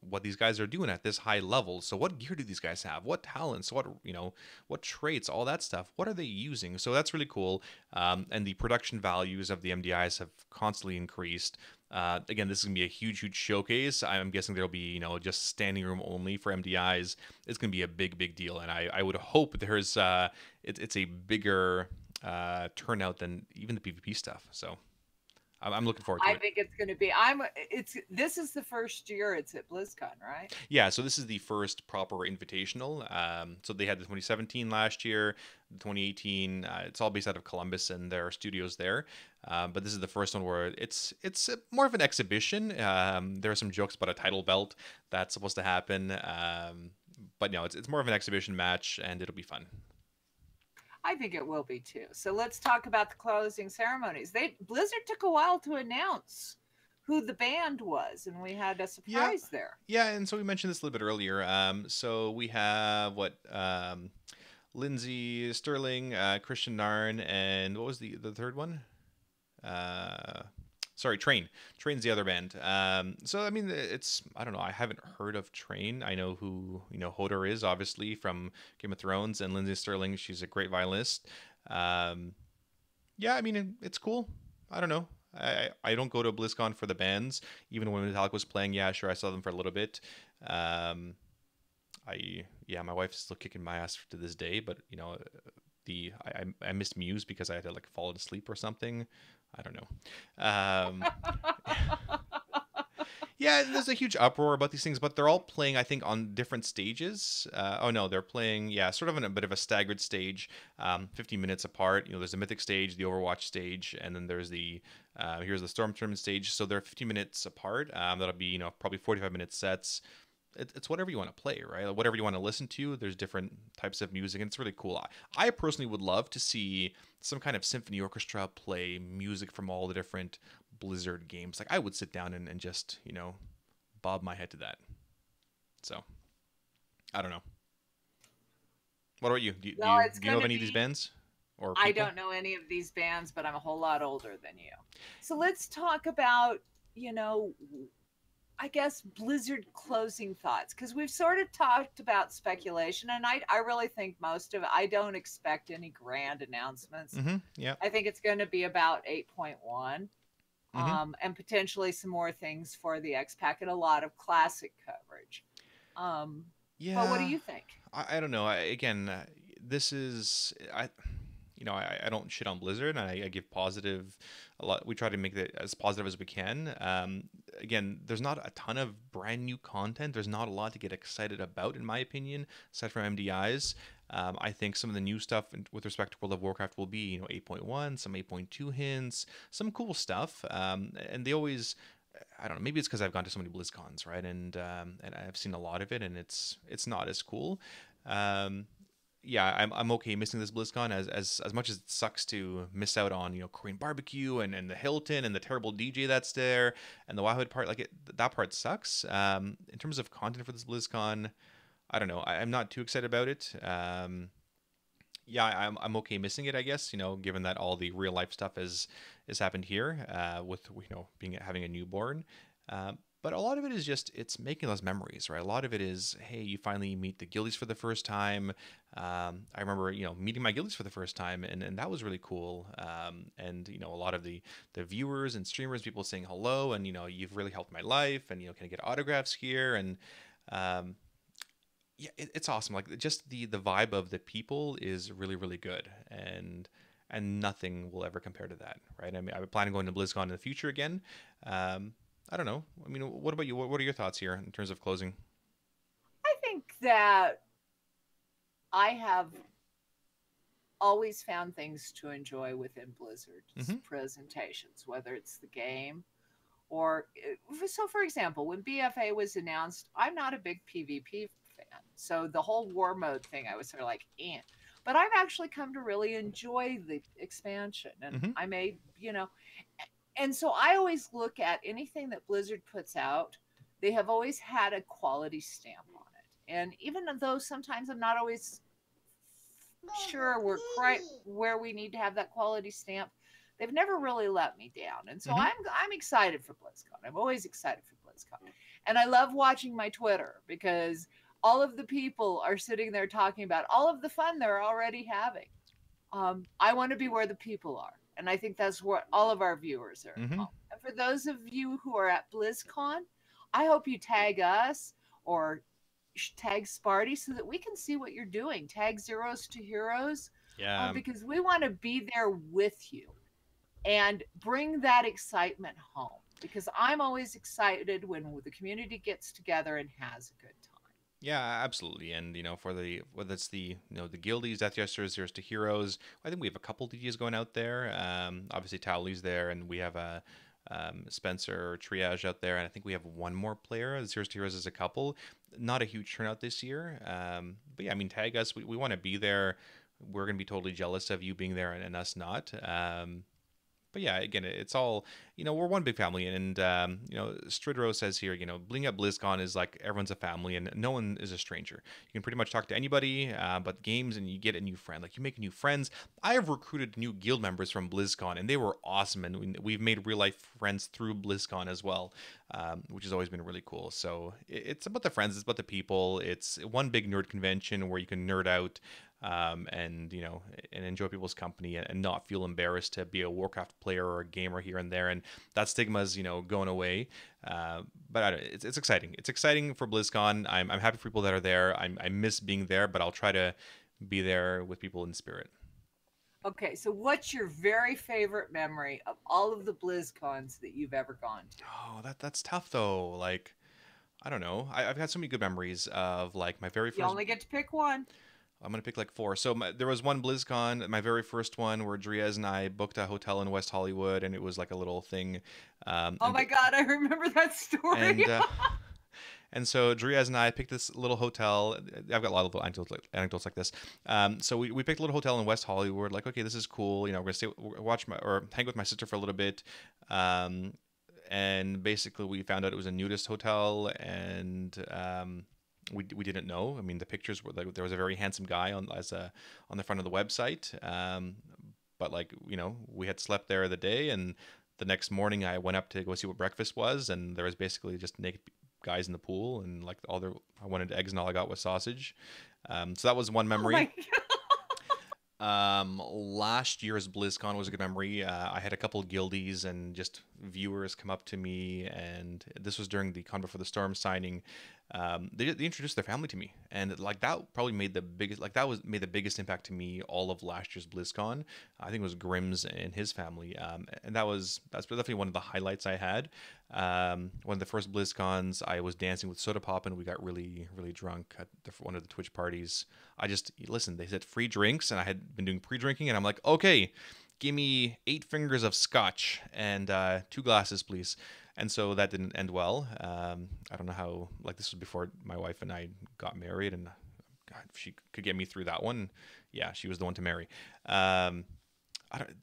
[SPEAKER 1] what these guys are doing at this high level. So what gear do these guys have? What talents? What traits? All that stuff. What are they using? So that's really cool. And the production values of the MDIs have constantly increased. Again, this is gonna be a huge showcase. I'm guessing there'll be just standing room only for MDIs. It's gonna be a big deal, and I would hope there's it's a bigger turnout than even the PvP stuff. So I'm looking forward to it.
[SPEAKER 2] I think it's going to be. This is the first year it's at BlizzCon, right?
[SPEAKER 1] Yeah, so this is the first proper invitational. So they had the 2017 last year, the 2018. It's all based out of Columbus and their studios there. But this is the first one where it's more of an exhibition. There are some jokes about a title belt that's supposed to happen. But no, it's more of an exhibition match, and it'll be fun.
[SPEAKER 2] I think it will be too. So let's talk about the closing ceremonies. Blizzard took a while to announce who the band was, and we had a surprise there.
[SPEAKER 1] Yeah, and so we mentioned this a little bit earlier. So we have Lindsay Sterling, Christian Narn, and what was the third one? Sorry, Train. Train's the other band. So it's, I don't know. I haven't heard of Train. I know who Hodor is, obviously, from Game of Thrones, and Lindsay Sterling. She's a great violinist. Yeah, it's cool. I don't know. I don't go to BlizzCon for the bands. Even when Metallica was playing, yeah, sure, I saw them for a little bit. My wife's still kicking my ass to this day, but I missed Muse because I had to fall asleep or something. I don't know. Yeah, there's a huge uproar about these things, but they're all playing, I think, on different stages. They're playing, sort of in a bit of a staggered stage, 15 minutes apart. There's the Mythic stage, the Overwatch stage, and then there's here's the Storm Tournament stage. So they're 15 minutes apart. That'll be, probably 45-minute sets. It's whatever you want to play, right? Whatever you want to listen to. There's different types of music, and it's really cool. I personally would love to see some kind of symphony orchestra play music from all the different Blizzard games. I would sit down and just, bob my head to that. So, I don't know. What about you? Do you know of any of these bands? Or people?
[SPEAKER 2] I don't know any of these bands, but I'm a whole lot older than you. So let's talk about, I guess, Blizzard closing thoughts, because we've sort of talked about speculation, and I really think most of it, I don't expect any grand announcements.
[SPEAKER 1] Mm-hmm. Yeah.
[SPEAKER 2] I think it's going to be about 8.1, and potentially some more things for the X-Pack and a lot of classic coverage.
[SPEAKER 1] Yeah.
[SPEAKER 2] But what do you think?
[SPEAKER 1] I don't know. This is... I don't shit on Blizzard, and I give positive a lot. We try to make it as positive as we can. Again, there's not a ton of brand new content. There's not a lot to get excited about, in my opinion, aside from MDIs. I think some of the new stuff with respect to World of Warcraft will be, 8.1, some 8.2 hints, some cool stuff. And they always, I don't know, maybe it's because I've gone to so many BlizzCons, right? And I've seen a lot of it, and it's not as cool. Um, yeah, I'm okay missing this BlizzCon as much as it sucks to miss out on Korean barbecue and the Hilton and the terrible DJ that's there and the Wildwood part. Like that part sucks. In terms of content for this BlizzCon, I don't know. I'm not too excited about it. Yeah, I'm okay missing it, I guess. Given that all the real life stuff has happened here, with being having a newborn. But a lot of it is just it's making those memories, right? A lot of it is, hey, you finally meet the guildies for the first time. I remember meeting my guildies for the first time, and that was really cool. And a lot of the viewers and streamers, people saying hello, and you've really helped my life, and can I get autographs here? And um, yeah, it's awesome. Like just the vibe of the people is really really good, and nothing will ever compare to that, right? I mean, I plan on going to BlizzCon in the future again. I don't know. I mean, what about you? What are your thoughts here in terms of closing?
[SPEAKER 2] I think that I have always found things to enjoy within Blizzard's presentations, whether it's the game or so. For example, when BFA was announced, I'm not a big PvP fan, so the whole war mode thing, I was sort of like, eh. But I've actually come to really enjoy the expansion, and I made, and so I always look at anything that Blizzard puts out, they have always had a quality stamp on it. And even though sometimes I'm not always sure we're quite where we need to have that quality stamp, they've never really let me down. And so I'm excited for BlizzCon. I'm always excited for BlizzCon. And I love watching my Twitter because all of the people are sitting there talking about all of the fun they're already having. I want to be where the people are. And I think that's what all of our viewers are. And for those of you who are at BlizzCon, I hope you tag us or tag Sparty so that we can see what you're doing. Tag Zeros to Heroes.
[SPEAKER 1] Yeah.
[SPEAKER 2] Because we want to be there with you and bring that excitement home. Because I'm always excited when the community gets together and has a good time.
[SPEAKER 1] Yeah, absolutely. And for whether it's the the guildies, Death Jesters, Zeros to Heroes, I think we have a couple DJs going out there. Obviously Towley's there, and we have a Spencer Triage out there, and I think we have one more player. Zeros to Heroes is a couple. Not a huge turnout this year. But yeah, I mean, tag us. We want to be there. We're gonna be totally jealous of you being there and us not. But yeah, again, it's all, we're one big family. And, Stridro says here, being at BlizzCon is like everyone's a family and no one is a stranger. You can pretty much talk to anybody about games and you get a new friend. Like you make new friends. I have recruited new guild members from BlizzCon and they were awesome. And we've made real life friends through BlizzCon as well, which has always been really cool. So it's about the friends. It's about the people. It's one big nerd convention where you can nerd out. And enjoy people's company and not feel embarrassed to be a Warcraft player or a gamer here and there, and that stigma's going away. But it's exciting. It's exciting for BlizzCon. I'm happy for people that are there. I miss being there, but I'll try to be there with people in spirit.
[SPEAKER 2] Okay, so what's your very favorite memory of all of the BlizzCons that you've ever gone to?
[SPEAKER 1] Oh, that's tough though. Like, I don't know. I've had so many good memories of like my very first.
[SPEAKER 2] You only get to pick one.
[SPEAKER 1] I'm going to pick like four. So there was one BlizzCon, my very first one, where Driez and I booked a hotel in West Hollywood, and it was like a little thing.
[SPEAKER 2] Oh my God, I remember that story.
[SPEAKER 1] And so Driez and I picked this little hotel. I've got a lot of anecdotes like this. So we picked a little hotel in West Hollywood. Like, okay, this is cool. We're going to hang with my sister for a little bit. And basically we found out it was a nudist hotel, and we didn't know. I mean, the pictures were like there was a very handsome guy on the front of the website, but like we had slept there the day, and the next morning I went up to go see what breakfast was, and there was basically just naked guys in the pool, and like I wanted eggs, and all I got was sausage. So that was one memory.
[SPEAKER 2] Oh
[SPEAKER 1] Last year's BlizzCon was a good memory. I had a couple of guildies and just viewers come up to me, and this was during the Con Before the Storm signing. They introduced their family to me, and like that probably made the biggest made the biggest impact to me all of last year's BlizzCon. I think it was Grimm's and his family, and that's definitely one of the highlights I had. One of the first BlizzCons, I was dancing with Soda Pop, and we got really really drunk at one of the Twitch parties. I just listen. They said free drinks, and I had been doing pre-drinking, and I'm like, okay, give me 8 fingers of scotch and 2 glasses, please. And so that didn't end well. I don't know how, like, this was before my wife and I got married, and God, if she could get me through that one, yeah, she was the one to marry.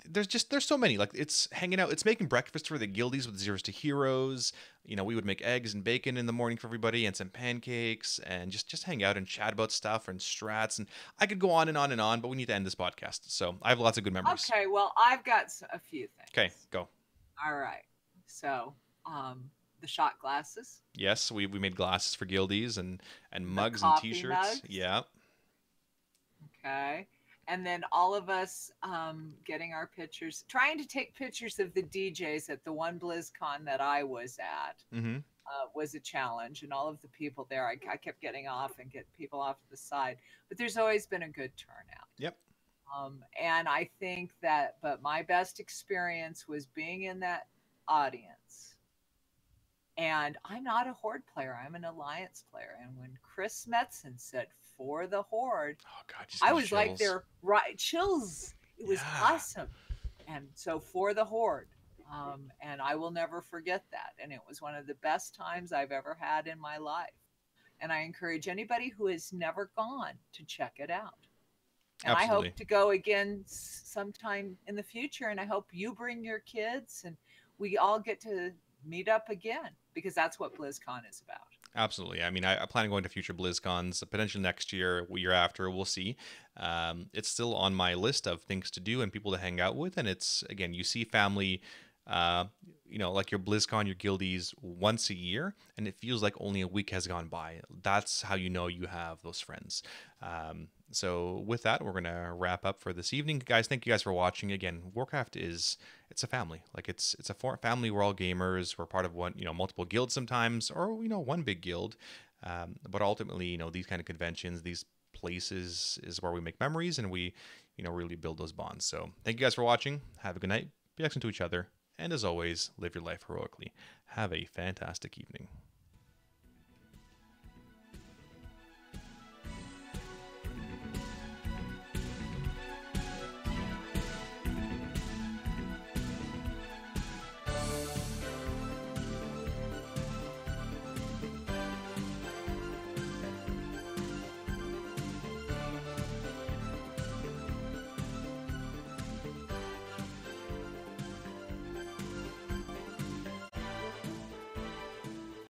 [SPEAKER 1] There's so many, like, it's hanging out, it's making breakfast for the guildies with Zeros to Heroes. You know, we would make eggs and bacon in the morning for everybody, and some pancakes, and just hang out and chat about stuff and strats. And I could go on and on and on, but we need to end this podcast. So I have lots of good memories.
[SPEAKER 2] Okay, well, I've got a few things.
[SPEAKER 1] Okay, go.
[SPEAKER 2] All right. So, the shot glasses.
[SPEAKER 1] Yes, we made glasses for guildies and mugs
[SPEAKER 2] the
[SPEAKER 1] and
[SPEAKER 2] coffee
[SPEAKER 1] t-shirts.
[SPEAKER 2] Mugs.
[SPEAKER 1] Yeah.
[SPEAKER 2] Okay. And then all of us getting our pictures, trying to take pictures of the DJs at the one BlizzCon that I was at was a challenge. And all of the people there, I kept getting off and get people off to the side. But there's always been a good turnout.
[SPEAKER 1] Yep.
[SPEAKER 2] And I think but my best experience was being in that audience. And I'm not a Horde player. I'm an Alliance player. And when Chris Metzen said, "For the Horde,"
[SPEAKER 1] oh God,
[SPEAKER 2] I was chills. Like, "There, right, chills." It was awesome. And so, "For the Horde," and I will never forget that. And it was one of the best times I've ever had in my life. And I encourage anybody who has never gone to check it out. And absolutely. I hope to go again sometime in the future. And I hope you bring your kids, and we all get to meet up again, because that's what BlizzCon is about.
[SPEAKER 1] Absolutely. I mean, I plan on going to future BlizzCons, potentially next year, year after, we'll see. It's still on my list of things to do and people to hang out with. And it's, again, you see family, you know, like your BlizzCon, your guildies once a year, and it feels like only a week has gone by. That's how you know you have those friends. So with that, we're going to wrap up for this evening. Guys, thank you guys for watching. Again, Warcraft it's a family. Like, it's a family. We're all gamers. We're part of one, you know, multiple guilds sometimes, or, you know, one big guild. But ultimately, you know, these kind of conventions, these places is where we make memories, and we, you know, really build those bonds. So thank you guys for watching. Have a good night. Be excellent to each other. And as always, live your life heroically. Have a fantastic evening.